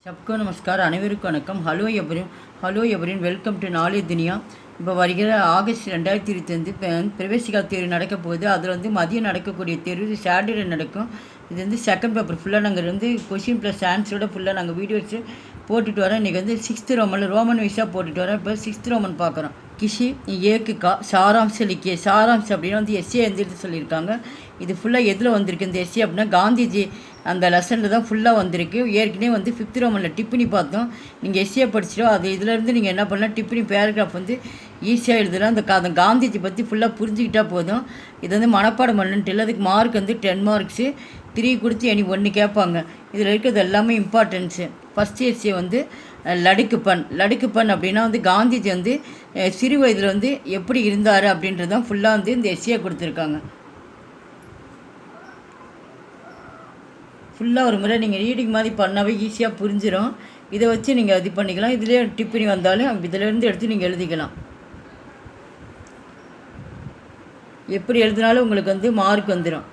सबको नमस्कार அனைவருக்கும் வணக்கம். ஹலோ எவரின் வெல்கம் டு நாலேஜ் துனியா. இப்போ வருகிற ஆகஸ்ட் 2025 பிரவேசிகா தேர்வு நடக்க போகுது. அதில் வந்து மதியம் நடக்கக்கூடிய தேர்வு சாட்டர்டே நடக்கும். இது வந்து செகண்ட் பேப்பர் ஃபுல்லாக நாங்கள் வந்து கொஷின் ப்ளஸ் ஆன்சரோட ஃபுல்லாக நாங்கள் வீடியோஸ் போட்டுட்டு வரோம். இன்றைக்கி வந்து 6th ரோமன் வைஸாக போட்டுட்டு வரோம். இப்போ 6th ரோமன் பார்க்குறோம். கிஷி ஏக்குக்கா சாராம்ச லிக்கிய சாராம்சம் அப்படின்னு வந்து எஸ்ஏ எழுதிட்டு சொல்லியிருக்காங்க. இது ஃபுல்லாக எதில் வந்திருக்கு இந்த எஸ்ஏ அப்படின்னா காந்திஜி அந்த லெசனில் தான் ஃபுல்லாக வந்திருக்கு. ஏற்கனவே வந்து 5th ரோமனில் டிப்பினி பார்த்தோம். நீங்கள் எஸ்ஏ படிச்சிட்டோம். அது இதிலேருந்து நீங்கள் என்ன பண்ணலாம், டிப்பினி பேராகிராஃப் வந்து ஈஸியாக எழுதலாம். அந்த காந்திஜி பற்றி ஃபுல்லாக புரிஞ்சுக்கிட்டால் போதும். இது வந்து மனப்பாடம் பண்ணுன்ட்டு இல்லை. அதுக்கு மார்க் வந்து 10 மார்க்ஸு 3 கொடுத்து எனி 1 கேட்பாங்க. இதில் இருக்கிறது எல்லாமே இம்பார்ட்டன்ஸு. ஃபஸ்ட் எஸ்ஏ வந்து லடுக்குப்பன் அப்படின்னா வந்து காந்திஜி வந்து சிறு வயதில் வந்து எப்படி இருந்தார் அப்படின்றதான் ஃபுல்லாக வந்து இந்த எஸ்ஏ கொடுத்துருக்காங்க. ஃபுல்லாக ஒரு முறை நீங்கள் ரீடிங் மாதிரி பண்ணாவே ஈஸியாக புரிஞ்சிடும். இதை வச்சு நீங்கள் இது பண்ணிக்கலாம். இதிலே டிப்பினி வந்தாலும் இதிலேருந்து எடுத்து நீங்கள் எழுதிக்கலாம். எப்படி எழுதினாலும் உங்களுக்கு வந்து மார்க் வந்துடும்.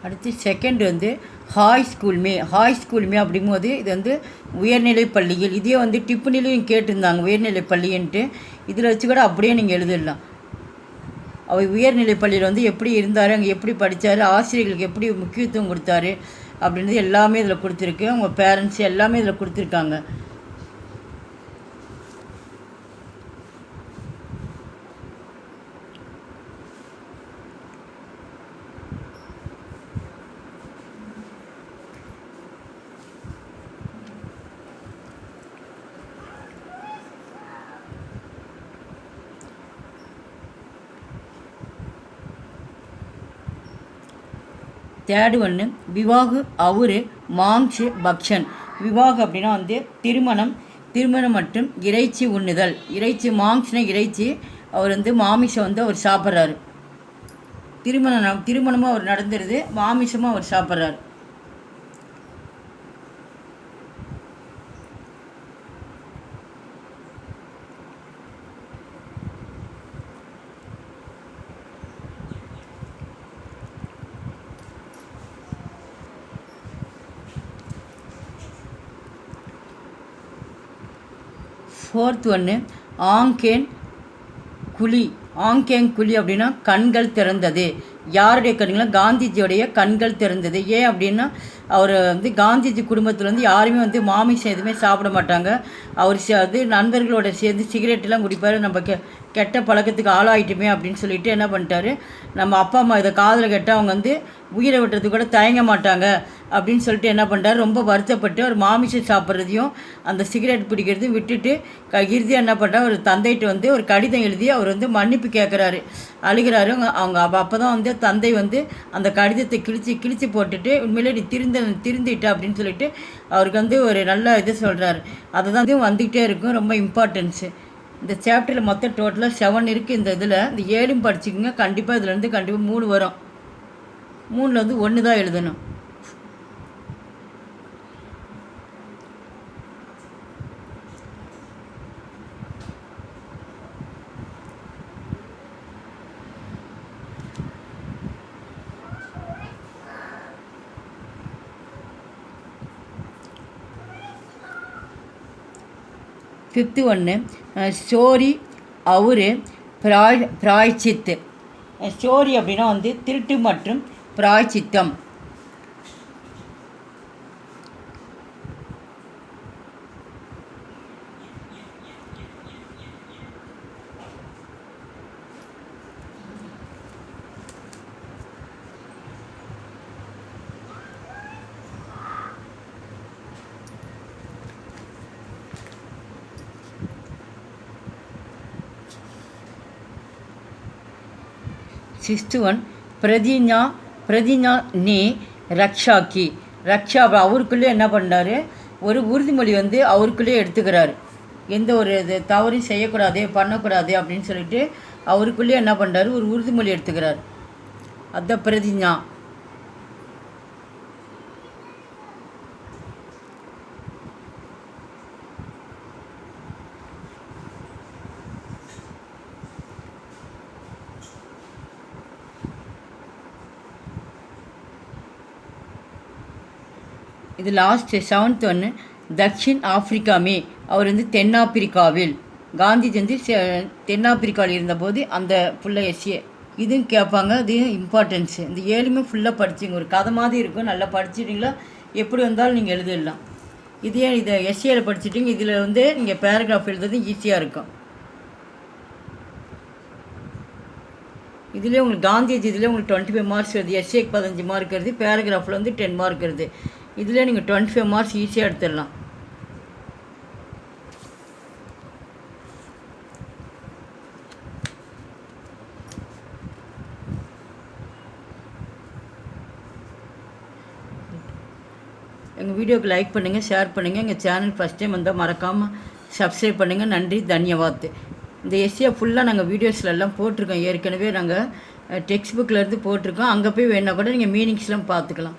அடுத்து செகண்ட் வந்து ஹாய் ஸ்கூல்மே அப்படிங்கும்போது இது வந்து உயர்நிலை பள்ளியில். இதே வந்து டிப்புனிலையும் கேட்டிருந்தாங்க உயர்நிலை பள்ளின்ட்டு. இதில் வச்சு கூட அப்படியே நீங்கள் எழுதிடலாம். அவர் உயர்நிலை பள்ளியில் வந்து எப்படி இருந்தார், அங்கே எப்படி படித்தார், ஆசிரியர்களுக்கு எப்படி முக்கியத்துவம் கொடுத்தாரு அப்படின்றது எல்லாமே இதில் கொடுத்துருக்கு. அவங்க பேரண்ட்ஸ் எல்லாமே இதில் கொடுத்துருக்காங்க. தேர்டு ஒன்று விவாகு அவரு மாம்சு பக்ஷன். விவாகு அப்படின்னா வந்து திருமணம் மற்றும் இறைச்சி உண்ணுதல். இறைச்சி மாம்ஸ்னா இறைச்சி, அவர் வந்து மாமிசம் வந்து அவர் சாப்பிட்றாரு. திருமணமும் அவர் நடந்துருது, மாமிசமும் அவர் சாப்பிட்றாரு. ஃபோர்த் ஒன்று ஆங்கேங் குழி அப்படின்னா கண்கள் திறந்தது. யாருடைய கண்கள்? காந்திஜியோடைய கண்கள் திறந்தது. ஏன் அப்படின்னா அவர் வந்து காந்திஜி குடும்பத்தில் வந்து யாருமே வந்து மாமிசம் எதுவுமே சாப்பிட மாட்டாங்க. அவர் அது நண்பர்களோட சேர்ந்து சிகரெட்டெல்லாம் குடிப்பார். நம்ம கெட்ட பழக்கத்துக்கு ஆளாயிட்டுமே அப்படின்னு சொல்லிட்டு என்ன பண்ணிட்டாரு, நம்ம அப்பா அம்மா இதை காதில் கேட்டால் அவங்க வந்து உயிரை விட்டுறதுக்கு கூட தயங்க மாட்டாங்க அப்படின்னு சொல்லிட்டு என்ன பண்ணுறாரு, ரொம்ப வருத்தப்பட்டு அவர் மாமிசம் சாப்பிட்றதையும் அந்த சிகரெட் பிடிக்கிறதையும் விட்டுட்டு இறுதியாக என்ன பண்ணுறாரு, ஒரு தந்தைட்டு வந்து ஒரு கடிதம் எழுதி அவர் வந்து மன்னிப்பு கேட்குறாரு, அழுகிறாரு. அவங்க அப்போ தான் வந்து தந்தை வந்து அந்த கடிதத்தை கிழிச்சு போட்டுட்டு உண்மையிலே நீ திருந்திட்ட அப்படின்னு சொல்லிட்டு அவருக்கு வந்து ஒரு நல்ல இது சொல்கிறாரு. அதை தான் இது வந்துக்கிட்டே இருக்கும். ரொம்ப இம்பார்ட்டன்ஸு. இந்த சாப்டரில் மொத்தம் டோட்டலாக 7 இருக்குது. இந்த இதில் இந்த 7 படிச்சுக்கோங்க. கண்டிப்பாக இதுலேருந்து கண்டிப்பாக 3 வரும். 3ல் வந்து 1 தான் எழுதணும். ஃபிஃப்த்து ஒன்று ஸ்டோரி அவரு பிராய்ச்சித்து. ஸ்டோரி அப்படின்னா வந்து திருட்டு மற்றும் பிராய்ச்சித்தம். सिक्स्थ वन प्रतिज्ञा ने रक्षा की. ரக்ஷா அவருக்குள்ளே என்ன பண்ணார், ஒரு உறுதிமொழி வந்து அவருக்குள்ளே எடுத்துக்கிறாரு. எந்த ஒரு இது தவறையும் செய்யக்கூடாது பண்ணக்கூடாது அப்படின்னு சொல்லிட்டு அவருக்குள்ளே என்ன பண்ணுறாரு, ஒரு உறுதிமொழி எடுத்துக்கிறார். அதுதான் பிரதிஜா. இது லாஸ்ட்டு 7th ஒன்று. தக்ஷின் ஆப்பிரிக்காமே, அவர் வந்து தென்னாப்பிரிக்காவில். காந்திஜி வந்து தென்னாப்பிரிக்காவில் இருந்தபோது அந்த ஃபுல்லாக எஸ்ஏ இதுவும் கேட்பாங்க. அதையும் இம்பார்ட்டன்ஸு இந்த 7மே ஃபுல்லாக படிச்சிங்க. ஒரு கதை மாதிரி இருக்கும், நல்லா படிச்சிட்டிங்களா எப்படி வந்தாலும் நீங்கள் எழுதிடலாம். இதே இதை எஸ்ஏல படிச்சிட்டிங்க, இதில் வந்து நீங்கள் பேராகிராஃப் எழுதுறது ஈஸியாக இருக்கும். இதிலே உங்களுக்கு காந்திஜி இதிலே உங்களுக்கு 25 மார்க்ஸ் வருது. எஸ்ஏக்கு 15 மார்க் வருது, பேராகிராஃபில் வந்து 10 மார்க் வருது. இதில் நீங்கள் 25 மார்க்ஸ் ஈஸியாக எடுத்துடலாம். எங்கள் வீடியோக்கு லைக் பண்ணுங்கள், ஷேர் பண்ணுங்கள். எங்கள் சேனல் ஃபஸ்ட் டைம் வந்தால் மறக்காமல் சப்ஸ்கிரைப் பண்ணுங்கள். நன்றி, தன்யவாத். இந்த எஸ்ஏ ஃபுல்லாக நாங்கள் வீடியோஸ்லாம் போட்டிருக்கோம். ஏற்கனவே நாங்கள் டெக்ஸ்ட் புக்கில் இருந்து போட்டிருக்கோம். அங்கே போய் வேணால் கூட நீங்கள் மீனிங்ஸ்லாம் பார்த்துக்கலாம்.